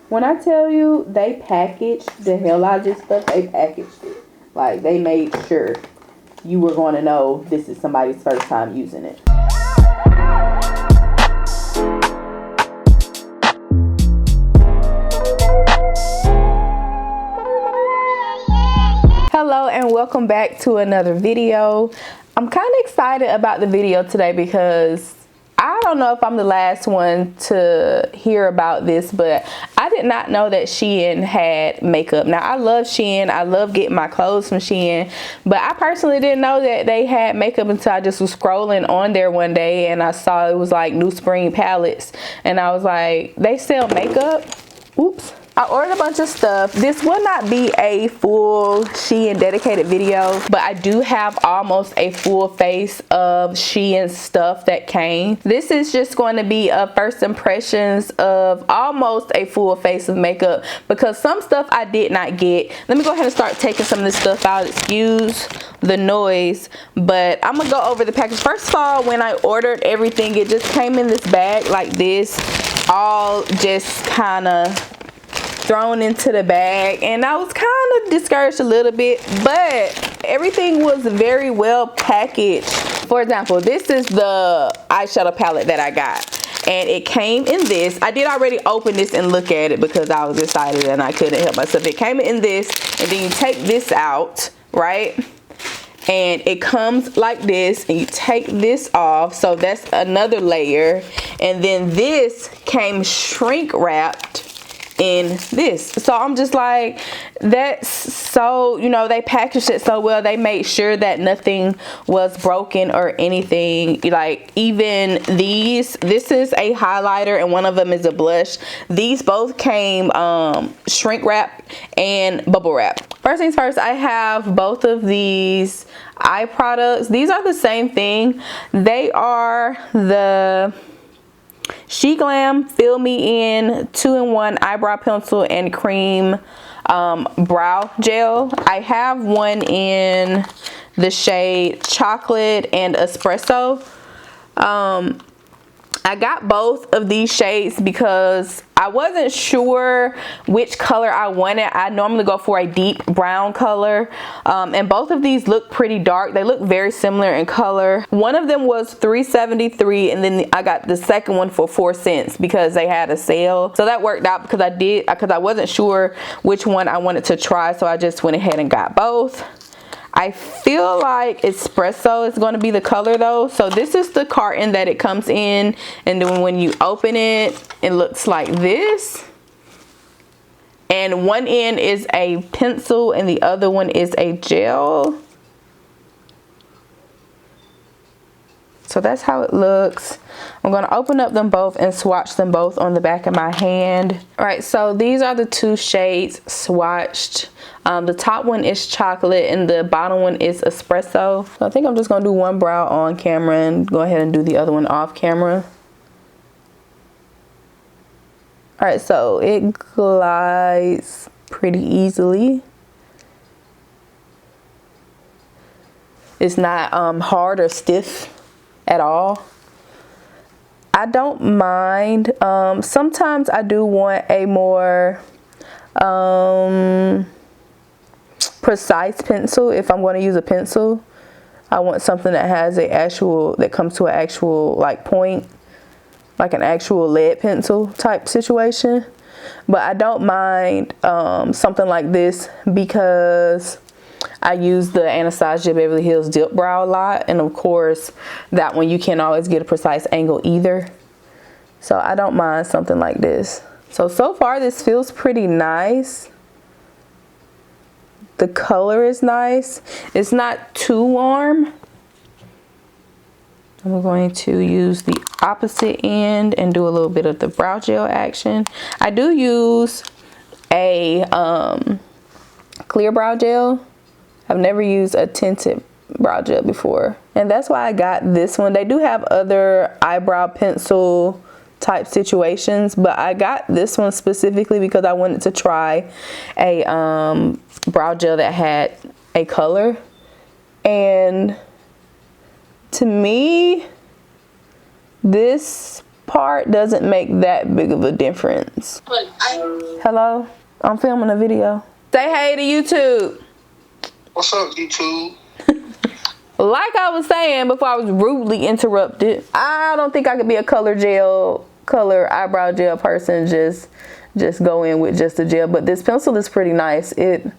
When I tell you they packaged the hell out of this stuff, they packaged it. Like, they made sure you were going to know this is somebody's first time using it. Hello and welcome back to another video. I'm kind of excited about the video today because I don't know if I'm the last one to hear about this, but I did not know that Shein had makeup. Now, I love Shein. I love getting my clothes from Shein, but I personally didn't know that they had makeup until I just was scrolling on there one day and I saw it was like new spring palettes and I was like, they sell makeup? Oops. I ordered a bunch of stuff. This will not be a full Shein dedicated video, but I do have almost a full face of Shein stuff that came. This is just going to be a first impressions of almost a full face of makeup because some stuff I did not get. Let me go ahead and start taking some of this stuff out. Excuse the noise, but I'm gonna go over the package. First of all, when I ordered everything, it just came in this bag like this, all just kind of thrown into the bag, and I was kind of discouraged a little bit, but everything was very well packaged. For example, this is the eyeshadow palette that I got, and it came in this. I did already open this and look at it because I was excited and I couldn't help myself. It came in this, and then you take this out, right? And it comes like this, and you take this off, so that's another layer. And then this came shrink wrapped in this. So I'm just like, that's so, you know, they packaged it so well. They made sure that nothing was broken or anything. Like, even these, this is a highlighter and one of them is a blush. These both came shrink wrap and bubble wrap. First things first, I have both of these eye products. These are the same thing. They are the Glam Fill Me In 2-in-1 eyebrow pencil and cream brow gel. I have one in the shade chocolate and espresso. I got both of these shades because I wasn't sure which color I wanted. I normally go for a deep brown color, and both of these look pretty dark. They look very similar in color. One of them was $3.73, and then I got the second one for 4 cents because they had a sale. So that worked out because I wasn't sure which one I wanted to try, so I just went ahead and got both. I feel like espresso is going to be the color though. So this is the carton that it comes in, and then when you open it, it looks like this. And one end is a pencil and the other one is a gel. So that's how it looks. I'm going to open up them both and swatch them both on the back of my hand. All right, so these are the two shades swatched. The top one is chocolate and the bottom one is espresso. So I think I'm just going to do one brow on camera and go ahead and do the other one off camera. All right, so it glides pretty easily. It's not hard or stiff at all. I don't mind. Sometimes I do want a more precise pencil. If I'm going to use a pencil, I want something that has that comes to an actual like point, like an actual lead pencil type situation. But I don't mind something like this because I use the Anastasia Beverly Hills Dip Brow a lot, and of course that one you can't always get a precise angle either. So I don't mind something like this. So far this feels pretty nice. The color is nice. It's not too warm. I'm going to use the opposite end and do a little bit of the brow gel action. I do use a clear brow gel. I've never used a tinted brow gel before, and that's why I got this one. They do have other eyebrow pencil type situations, but I got this one specifically because I wanted to try a brow gel that had a color, and to me this part doesn't make that big of a difference. Hello? I'm filming a video. Say hey to YouTube. What's up, YouTube? Like I was saying before I was rudely interrupted, I don't think I could be a color eyebrow gel person. Just go in with just a gel. But this pencil is pretty nice. It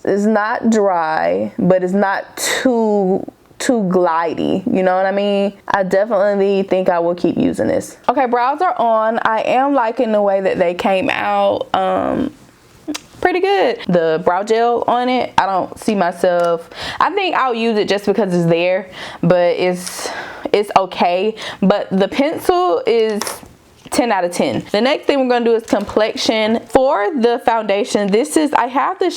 is not dry, but it's not too glidey, you know what I mean? I definitely think I will keep using this. Okay, brows are on. I am liking the way that they came out. Pretty good. The brow gel on it, I don't see myself, I think I'll use it just because it's there, but it's okay. But the pencil is 10 out of 10. The next thing we're going to do is complexion. For the foundation, I have the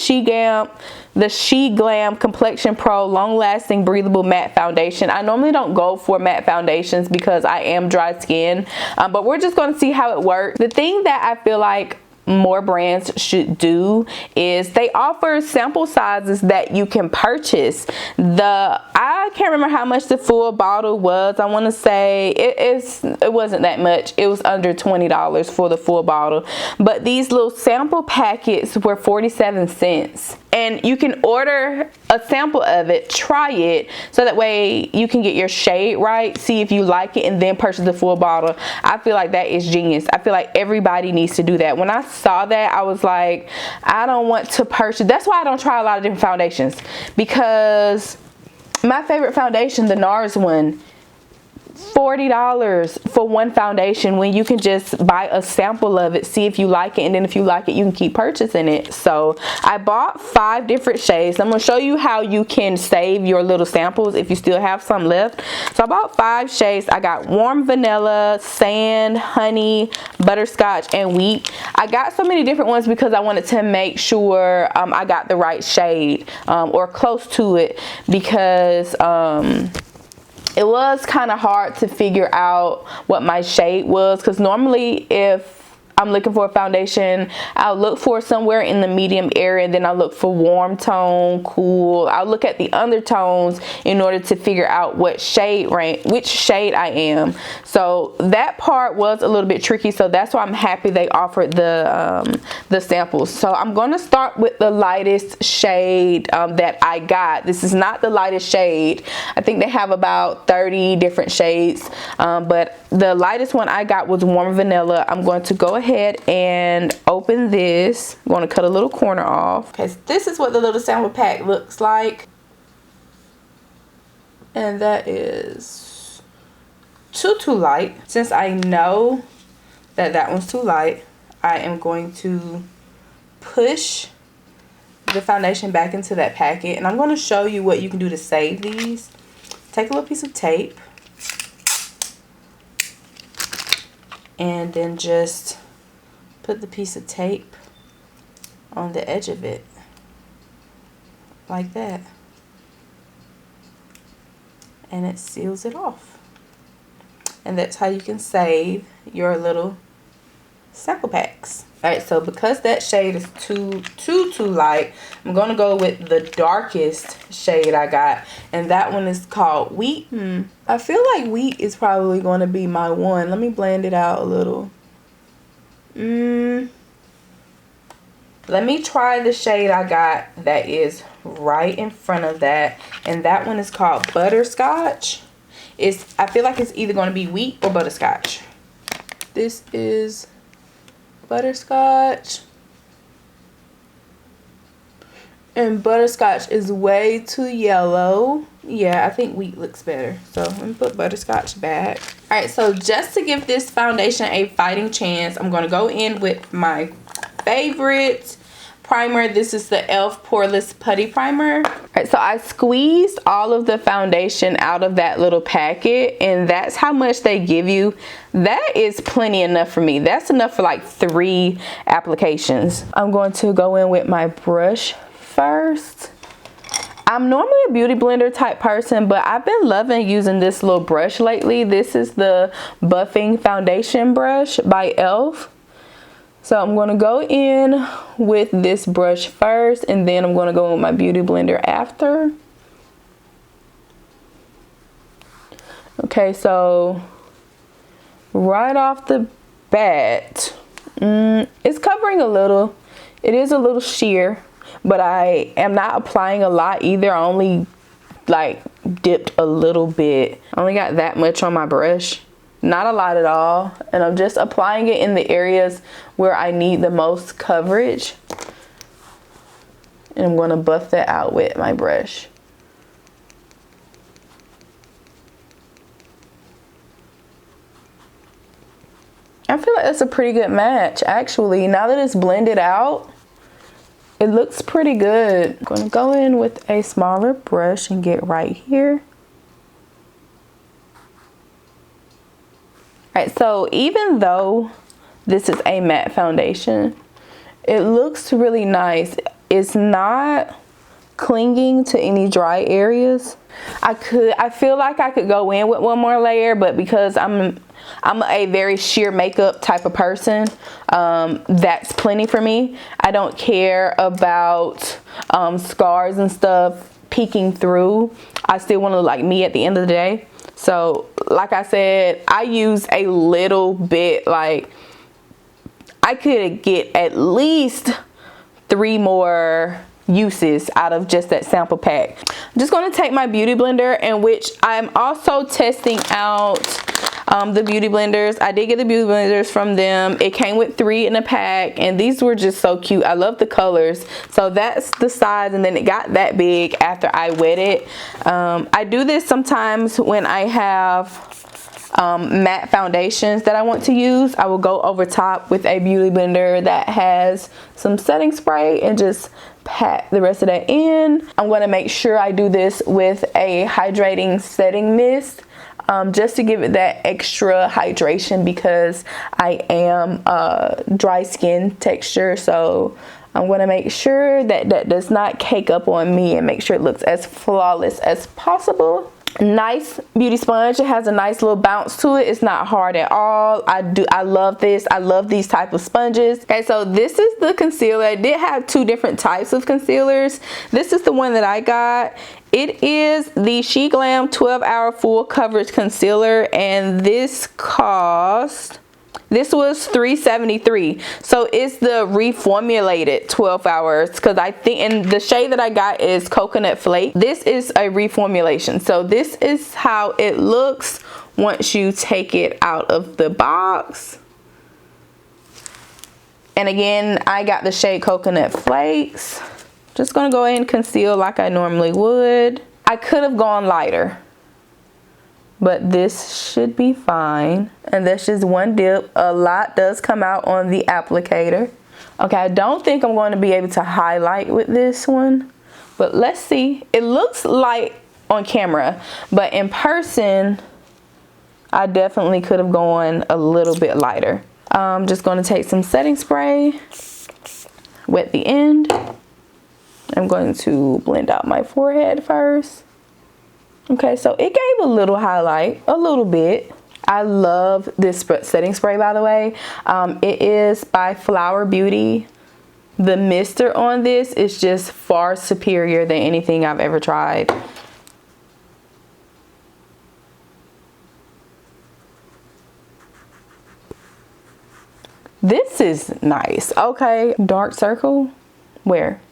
She Glam Complexion Pro Long Lasting Breathable Matte Foundation. I normally don't go for matte foundations because I am dry skin, but we're just going to see how it works. The thing that I feel like more brands should do is they offer sample sizes that you can purchase. I can't remember how much the full bottle was. I want to say it wasn't that much. It was under $20 for the full bottle, but these little sample packets were 47 cents, and you can order a sample of it, try it, so that way you can get your shade right, see if you like it, and then purchase the full bottle. I feel like that is genius. I feel like everybody needs to do that. When I saw that, I was like, I don't want to purchase. That's why I don't try a lot of different foundations, because my favorite foundation, the NARS one, $40 for one foundation, when you can just buy a sample of it, see if you like it, and then if you like it, you can keep purchasing it. So I bought 5 different shades. I'm going to show you how you can save your little samples if you still have some left. So I bought 5 shades. I got warm vanilla, sand, honey, butterscotch, and wheat. I got so many different ones because I wanted to make sure I got the right shade or close to it, because it was kind of hard to figure out what my shade was, because normally if I'm looking for a foundation, I'll look for somewhere in the medium area, and then I'll look for warm tone, cool. I'll look at the undertones in order to figure out which shade I am. So that part was a little bit tricky, so that's why I'm happy they offered the samples. So I'm going to start with the lightest shade that I got. This is not the lightest shade. I think they have about 30 different shades, but the lightest one I got was warm vanilla. I'm going to go ahead and open this. I'm going to cut a little corner off. Okay, so this is what the little sample pack looks like, and that is too light. Since I know that one's too light, I am going to push the foundation back into that packet, and I'm going to show you what you can do to save these. Take a little piece of tape and then just put the piece of tape on the edge of it like that, and it seals it off. And that's how you can save your little sample packs. Alright, so because that shade is too light, I'm going to go with the darkest shade I got, and that one is called Wheat. I feel like Wheat is probably going to be my one. Let me blend it out a little. Let me try the shade I got that is right in front of that, and that one is called Butterscotch. I feel like it's either going to be Wheat or Butterscotch. This is Butterscotch, and Butterscotch is way too yellow. Yeah, I think Wheat looks better, so let me put Butterscotch back. All right, so just to give this foundation a fighting chance, I'm going to go in with my favorite primer. This is the e.l.f. Poreless Putty Primer. All right, so I squeezed all of the foundation out of that little packet, and that's how much they give you. That is plenty enough for me. That's enough for like 3 applications. I'm going to go in with my brush first. I'm normally a beauty blender type person, but I've been loving using this little brush lately. This is the Buffing Foundation Brush by e.l.f. So I'm going to go in with this brush first, and then I'm going to go in with my beauty blender after. Okay, so right off the bat, it's covering a little. It is a little sheer, but I am not applying a lot either. I only like dipped a little bit. I only got that much on my brush, not a lot at all, and I'm just applying it in the areas where I need the most coverage, and I'm going to buff that out with my brush. I feel like that's a pretty good match actually. Now that it's blended out, it looks pretty good. I'm going to go in with a smaller brush and get right here. Alright, so even though this is a matte foundation, it looks really nice. It's not clinging to any dry areas. I feel like I could go in with one more layer, but because I'm a very sheer makeup type of person, that's plenty for me. I don't care about scars and stuff peeking through. I still want to look like me at the end of the day. So like I said, I use a little bit. Like I could get at least 3 more uses out of just that sample pack. I'm just going to take my beauty blender, in which I'm also testing out the beauty blenders. I did get the beauty blenders from them. It came with 3 in a pack, and these were just so cute. I love the colors. So that's the size, and then it got that big after I wet it. I do this sometimes when I have matte foundations that I want to use. I will go over top with a beauty blender that has some setting spray and just pat the rest of that in. I'm going to make sure I do this with a hydrating setting mist, just to give it that extra hydration, because I am dry skin texture. So I'm going to make sure that that does not cake up on me and make sure it looks as flawless as possible. Nice beauty sponge. It has a nice little bounce to it. It's not hard at all. I love this. I love these type of sponges. Okay, so this is the concealer. I did have 2 different types of concealers. This is the one that I got. It is the She Glam 12-hour full coverage concealer, and this was $3.73. So it's the reformulated 12 hours, because I think, and the shade that I got is Coconut Flake. This is a reformulation. So this is how it looks once you take it out of the box. And again, I got the shade Coconut Flakes. Just gonna go ahead and conceal like I normally would. I could have gone lighter, but this should be fine. And that's just one dip. A lot does come out on the applicator. Okay, I don't think I'm going to be able to highlight with this one, but let's see. It looks light on camera, but in person, I definitely could have gone a little bit lighter. I'm just going to take some setting spray, wet the end. I'm going to blend out my forehead first. Okay, so it gave a little highlight, a little bit. I love this setting spray, by the way. It is by Flower Beauty. The mister on this is just far superior than anything I've ever tried. This is nice. Okay, dark circle. Where?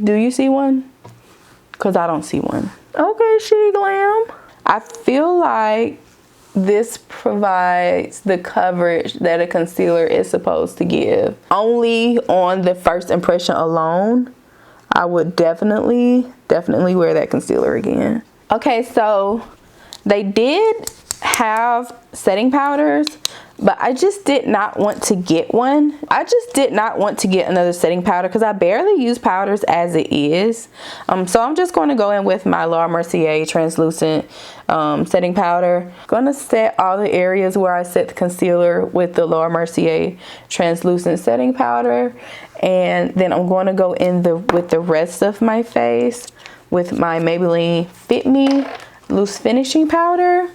Do you see one? Because I don't see one. Okay, She Glam. I feel like this provides the coverage that a concealer is supposed to give. Only on the first impression alone, I would definitely wear that concealer again. Okay, so they did have setting powders, but I just did not want to get one. I just did not want to get another setting powder because I barely use powders as it is. So I'm just going to go in with my Laura Mercier translucent setting powder. I'm going to set all the areas where I set the concealer with the Laura Mercier translucent setting powder, and then I'm going to go in with the rest of my face with my Maybelline Fit Me loose finishing powder.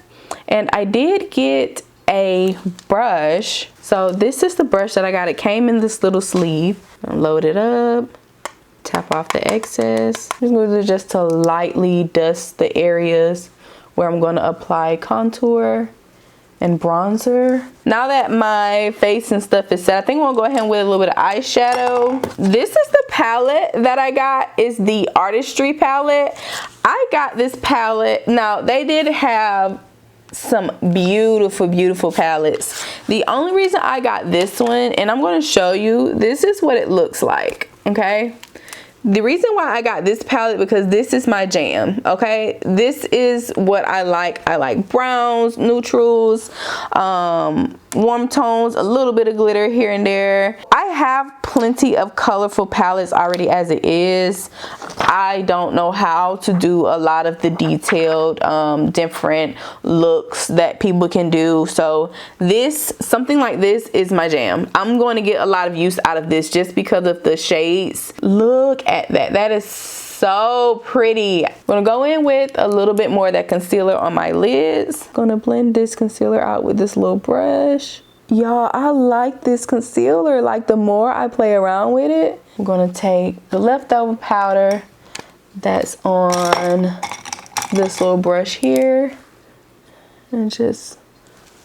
And I did get a brush. So this is the brush that I got. It came in this little sleeve. Load it up, tap off the excess. I'm going to just lightly dust the areas where I'm going to apply contour and bronzer. Now that my face and stuff is set, I think we'll go ahead with a little bit of eyeshadow. This is the palette that I got. It's the Artistry palette. I got this palette. Now, they did have some beautiful palettes. The only reason I got this one, and I'm going to show you, this is what it looks like, okay? The reason why I got this palette, because this is my jam, okay? This is what I like. I like browns, neutrals, warm tones, a little bit of glitter here and there. I have plenty of colorful palettes already as it is. I don't know how to do a lot of the detailed, different looks that people can do. So something like this is my jam. I'm going to get a lot of use out of this just because of the shades. Look at that. That is so pretty. I'm gonna go in with a little bit more of that concealer on my lids. Gonna blend this concealer out with this little brush. Y'all, I like this concealer. Like, the more I play around with it, I'm gonna take the leftover powder that's on this little brush here and just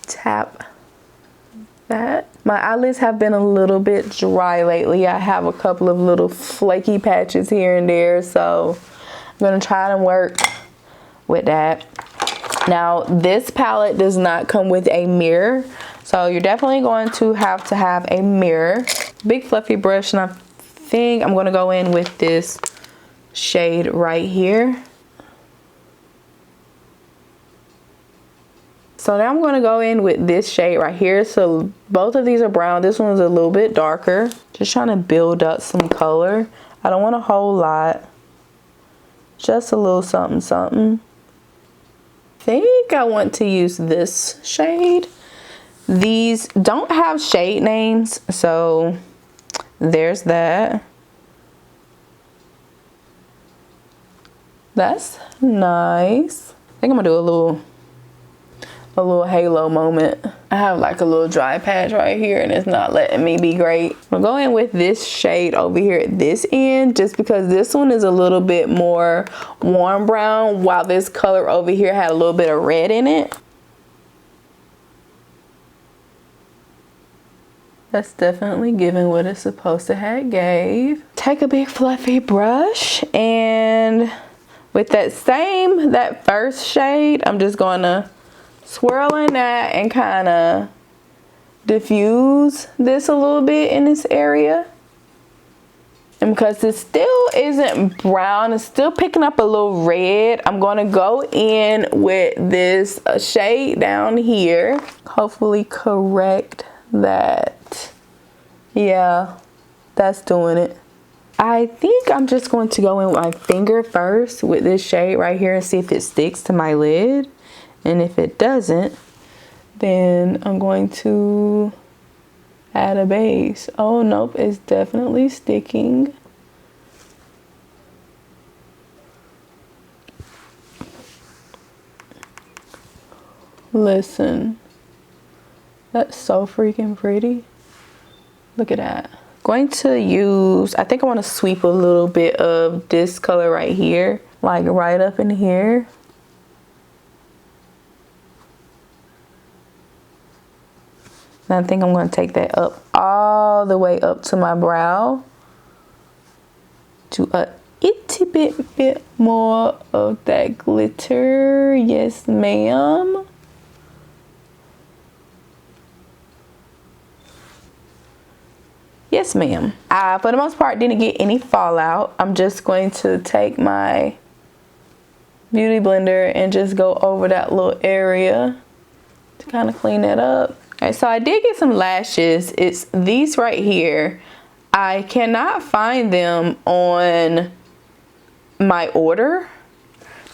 tap that. My eyelids have been a little bit dry lately. I have a couple of little flaky patches here and there, so I'm gonna try to work with that. Now, this palette does not come with a mirror, so you're definitely going to have a mirror. Big fluffy brush, and I think I'm gonna go in with this shade right here. So now I'm going to go in with this shade right here. So both of these are brown. This one's a little bit darker. Just trying to build up some color. I don't want a whole lot. Just a little something something. I think I want to use this shade. These don't have shade names, so there's that. That's nice. I think I'm gonna do a little halo moment. I have like a little dry patch right here and it's not letting me be great. I'm going in with this shade over here at this end just because this one is a little bit more warm brown while this color over here had a little bit of red in it. That's definitely giving what it's supposed to have gave. Take a big fluffy brush, and with that first shade, I'm just gonna swirl in that and kind of diffuse this a little bit in this area. And because it still isn't brown, it's still picking up a little red, I'm going to go in with this shade down here. Hopefully correct that. Yeah, that's doing it. I think I'm just going to go in with my finger first with this shade right here and see if it sticks to my lid. And if it doesn't, then I'm going to add a base. Oh, nope, it's definitely sticking. Listen, that's so freaking pretty. Look at that. Going to use, I think I want to sweep a little bit of this color right here, like right up in here. And I think I'm going to take that up all the way up to my brow to a itty bit more of that glitter. Yes, ma'am. Yes, ma'am. I, for the most part, didn't get any fallout. I'm just going to take my beauty blender and just go over that little area to kind of clean that up. Alright, so I did get some lashes. It's these right here. I cannot find them on my order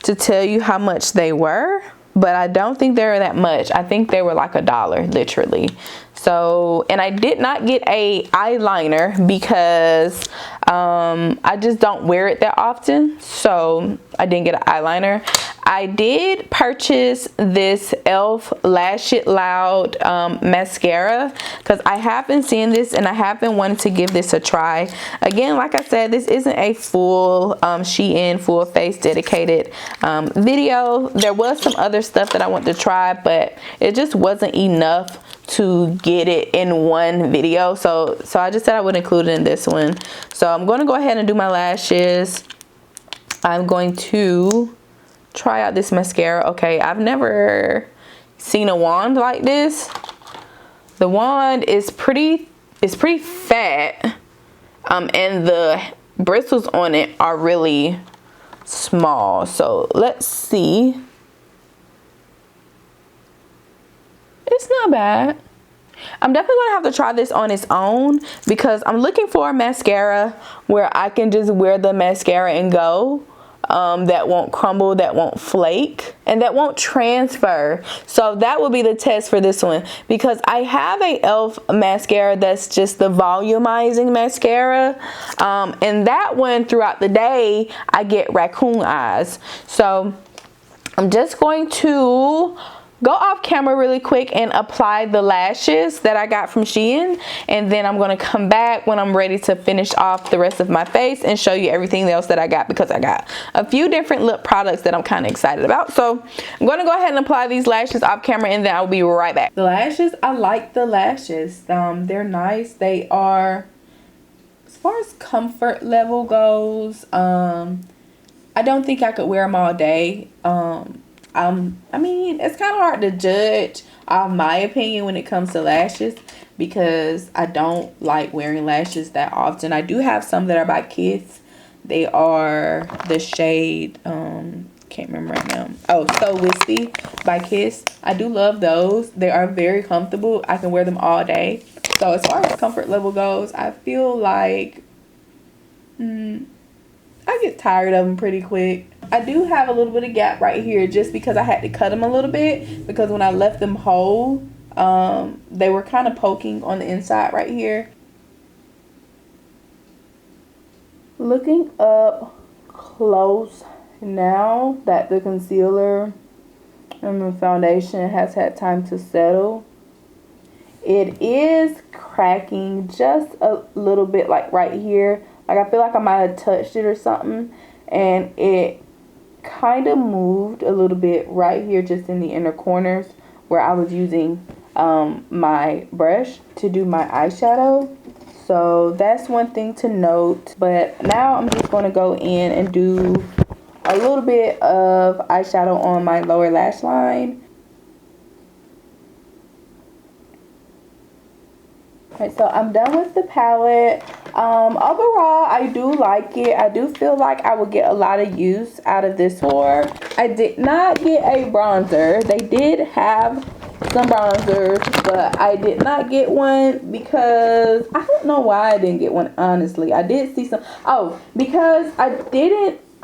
to tell you how much they were, but I don't think they were that much. I think they were like $1, literally. So, and I did not get a eyeliner because I just don't wear it that often. So I didn't get an eyeliner. I did purchase this e.l.f. Lash It Loud mascara because I have been seeing this and I have been wanting to give this a try. Again, like I said, this isn't a full Shein full face dedicated video. There was some other stuff that I wanted to try, but it just wasn't enough to get it in one video. So I just said I would include it in this one. So I'm going to go ahead and do my lashes. I'm going to try out this mascara. Okay, I've never seen a wand like this. The wand is pretty fat, and the bristles on it are really small. So let's see. It's not bad. I'm definitely gonna have to try this on its own because I'm looking for a mascara where I can just wear the mascara and go. That won't crumble, that won't flake, and that won't transfer. So that will be the test for this one, because I have a e.l.f. mascara that's just the volumizing mascara, and that one throughout the day I get raccoon eyes. So I'm just going to go off camera really quick and apply the lashes that I got from Shein, and then I'm going to come back when I'm ready to finish off the rest of my face and show you everything else that I got, because I got a few different lip products that I'm kind of excited about. So I'm going to go ahead and apply these lashes off camera, and then I'll be right back. The lashes, I like the lashes. They're nice. They are, as far as comfort level goes, I don't think I could wear them all day. I mean, it's kind of hard to judge my opinion when it comes to lashes, because I don't like wearing lashes that often. I do have some that are by Kiss. They are the shade, can't remember right now. Oh, So Wispy by Kiss. I do love those. They are very comfortable. I can wear them all day. So as far as comfort level goes, I feel like I get tired of them pretty quick. I do have a little bit of gap right here just because I had to cut them a little bit, because when I left them whole, they were kind of poking on the inside right here. Looking up close now that the concealer and the foundation has had time to settle, it is cracking just a little bit, like right here. Like I feel like I might have touched it or something, and it kind of moved a little bit right here just in the inner corners where I was using my brush to do my eyeshadow. So that's one thing to note. But now I'm just going to go in and do a little bit of eyeshadow on my lower lash line. Alright, so I'm done with the palette. Overall, I do like it. I do feel like I will get a lot of use out of this pour. I did not get a bronzer. They did have some bronzers, but I did not get one because I don't know why I didn't get one, honestly. I did see some. Oh, because I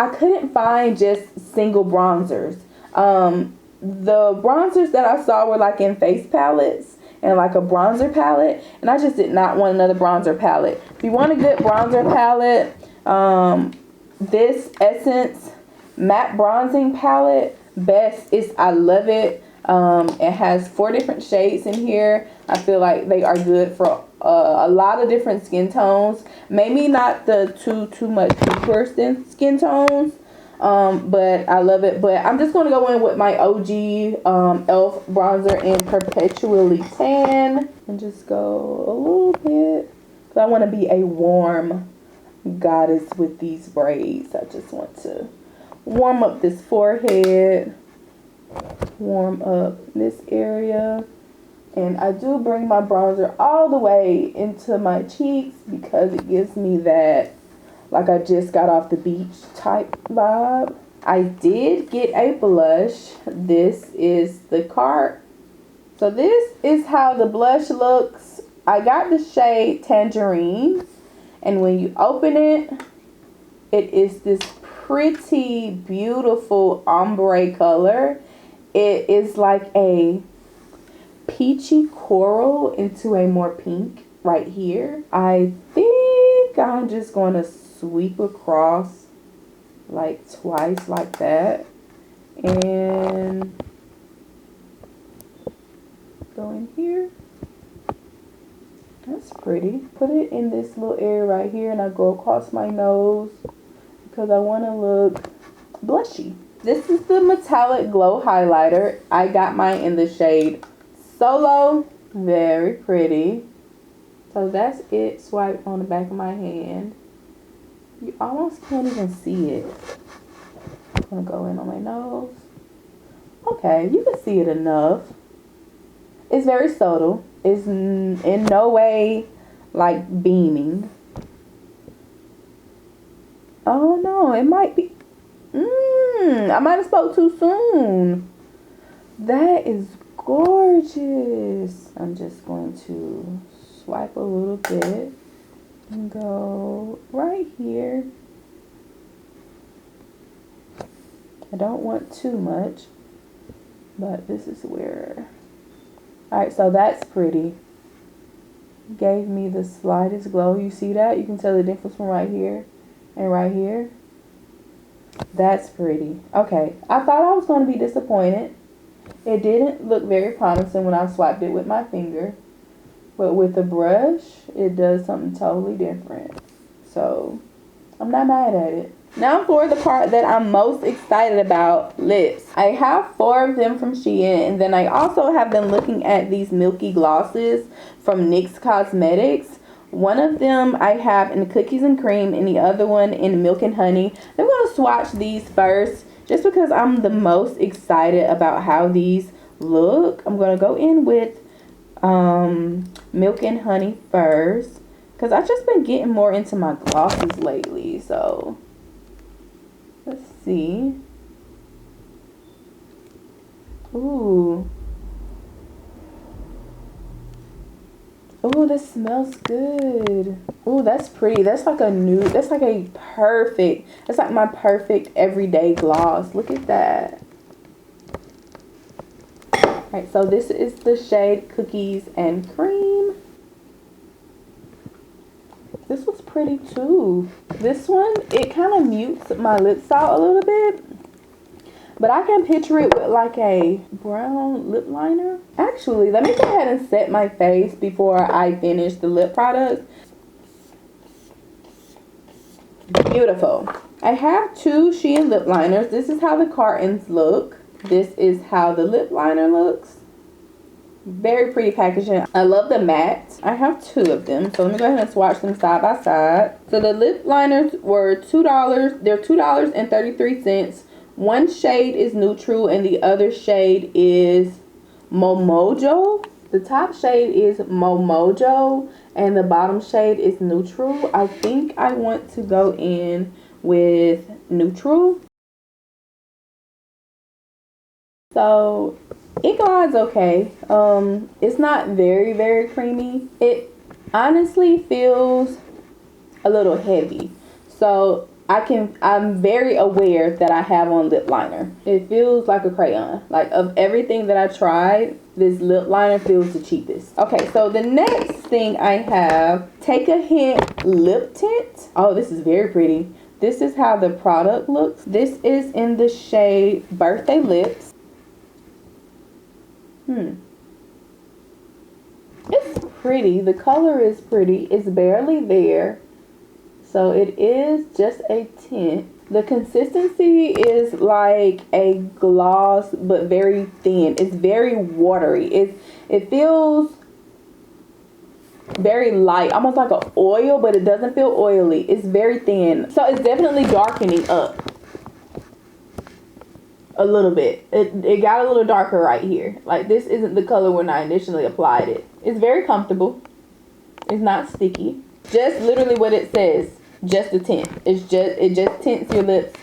couldn't find just single bronzers. The bronzers that I saw were like in face palettes and like a bronzer palette, and I just did not want another bronzer palette. If you want a good bronzer palette, this Essence matte bronzing palette, best. I love it. It has 4 different shades in here. I feel like they are good for a lot of different skin tones. Maybe not the too much deeper skin tones, but I love it. But I'm just going to go in with my OG e.l.f. bronzer in Perpetually Tan and just go a little bit, because I want to be a warm goddess with these braids. I just want to warm up this forehead, warm up this area, and I do bring my bronzer all the way into my cheeks because it gives me that like I just got off the beach type vibe. I did get a blush. This is the cart. So this is how the blush looks. I got the shade Tangerine, and when you open it, it is this pretty beautiful ombre color. It is like a peachy coral into a more pink right here. I think I'm just going to sweep across like twice like that, and go in here. That's pretty. Put it in this little area right here, and I go across my nose because I want to look blushy. This is the Metallic Glow Highlighter. I got mine in the shade Solo. Very pretty. So that's it swiped on the back of my hand. You almost can't even see it. I'm gonna go in on my nose. Okay, you can see it enough. It's very subtle. It's in no way like beaming. Oh no, it might be. I might have spoke too soon. That is gorgeous. I'm just going to swipe a little bit and go right here. I don't want too much, but this is where. Alright, so that's pretty. Gave me the slightest glow. You see that? You can tell the difference from right here and right here. That's pretty. Okay, I thought I was going to be disappointed. It didn't look very promising when I swiped it with my finger. But with the brush, it does something totally different. So, I'm not mad at it. Now for the part that I'm most excited about, lips. I have 4 of them from Shein, and then I also have been looking at these Milky Glosses from NYX Cosmetics. One of them I have in cookies and cream, and the other one in milk and honey. I'm going to swatch these first, just because I'm the most excited about how these look. I'm going to go in with milk and honey first, because I've just been getting more into my glosses lately. So let's see. Ooh. Ooh, this smells good. Ooh, that's pretty. That's like a nude. That's like a perfect. That's like my perfect everyday gloss. Look at that. Alright, so this is the shade Cookies and Cream. This was pretty too. This one, it kind of mutes my lips out a little bit. But I can picture it with like a brown lip liner. Actually, let me go ahead and set my face before I finish the lip products. Beautiful. I have 2 Sheen lip liners. This is how the cartons look. This is how the lip liner looks. Very pretty packaging. I love the matte. I have 2 of them. So let me go ahead and swatch them side by side. So the lip liners were $2. They're $2.33. One shade is neutral and the other shade is Momojo. The top shade is Momojo and the bottom shade is neutral. I think I want to go in with neutral. So it glides okay. It's not very creamy. It honestly feels a little heavy. So I'm very aware that I have on lip liner. It feels like a crayon. Like, of everything that I tried, this lip liner feels the cheapest. Okay, so the next thing I have, Take a Hint Lip Tint. Oh, this is very pretty. This is how the product looks. This is in the shade Birthday Lips. It's pretty. The color is pretty. It's barely there. So it is just a tint. The consistency is like a gloss, but very thin. It's very watery. It feels very light, almost like an oil, but it doesn't feel oily. It's very thin. So it's definitely darkening up a little bit. It got a little darker right here. Like, this isn't the color when I initially applied it. It's very comfortable. It's not sticky. Just literally what it says. Just a tint. It just tints your lips,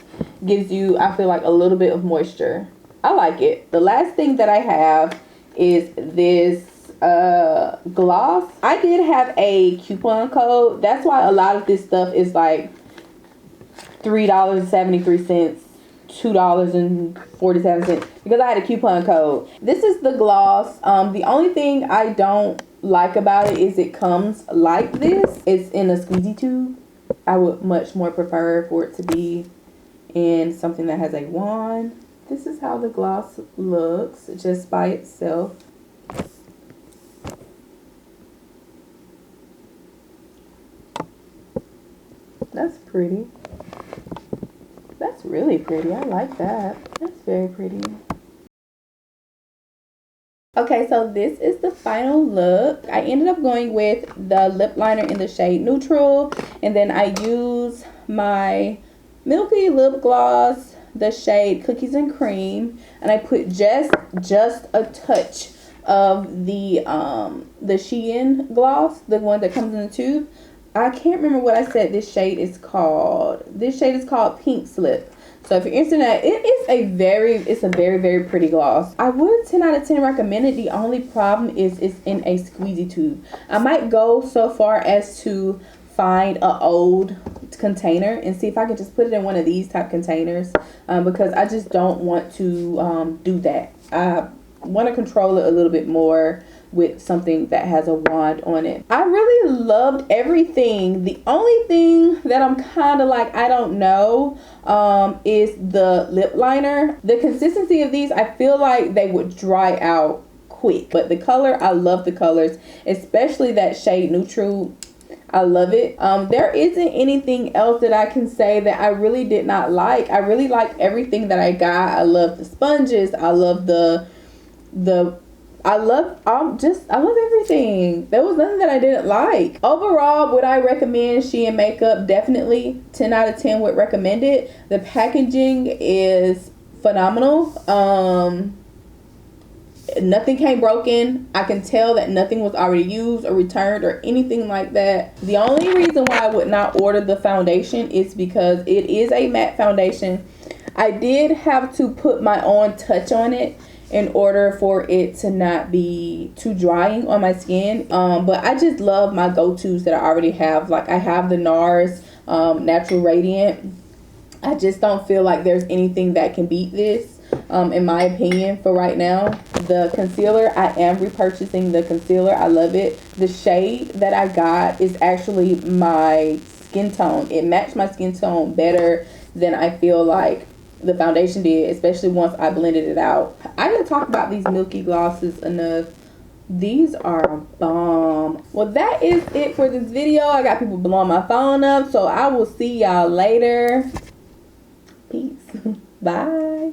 gives you, I feel like, a little bit of moisture. I like it. The last thing that I have is this gloss. I did have a coupon code. That's why a lot of this stuff is like $3.73, $2.47, because I had a coupon code. This is the gloss. The only thing I don't like about it is it comes like this. It's in a squeezy tube. I would much more prefer for it to be in something that has a wand. this is how the gloss looks just by itself. That's pretty. That's really pretty. I like that. That's very pretty. Okay, so this is the final look. I ended up going with the lip liner in the shade Neutral, and then I use my Milky Lip Gloss, the shade Cookies and Cream, and I put just a touch of the Shein gloss, the one that comes in the tube. I can't remember what I said this shade is called. This shade is called Pink Slip. So if you're interested in that, it's a very, very pretty gloss. I would 10 out of 10 recommend it. The only problem is it's in a squeezy tube. I might go so far as to find an old container and see if I can just put it in one of these type containers, because I just don't want to do that. I want to control it a little bit more with something that has a wand on it. I really loved everything. The only thing that I'm kind of like, I don't know, is the lip liner. The consistency of these, I feel like they would dry out quick. But the color, I love the colors, especially that shade Neutral. I love it. There isn't anything else that I can say that I really did not like. I really liked everything that I got. I love the sponges. I love I love everything. There was nothing that I didn't like. Overall, would I recommend Shein makeup? Definitely 10 out of 10 would recommend it. The packaging is phenomenal. Nothing came broken. I can tell that nothing was already used or returned or anything like that. The only reason why I would not order the foundation is because it is a matte foundation. I did have to put my own touch on it in order for it to not be too drying on my skin. But I just love my go-tos that I already have. Like I have the NARS Natural Radiant. I just don't feel like there's anything that can beat this, in my opinion, for right now. The concealer, I am repurchasing the concealer. I love it. The shade that I got is actually my skin tone. It matched my skin tone better than I feel like the foundation did, especially once I blended it out. I didn't talk about these Milky Glosses enough. These are bomb. Well, that is it for this video. I got people blowing my phone up, so I will see y'all later. Peace. Bye.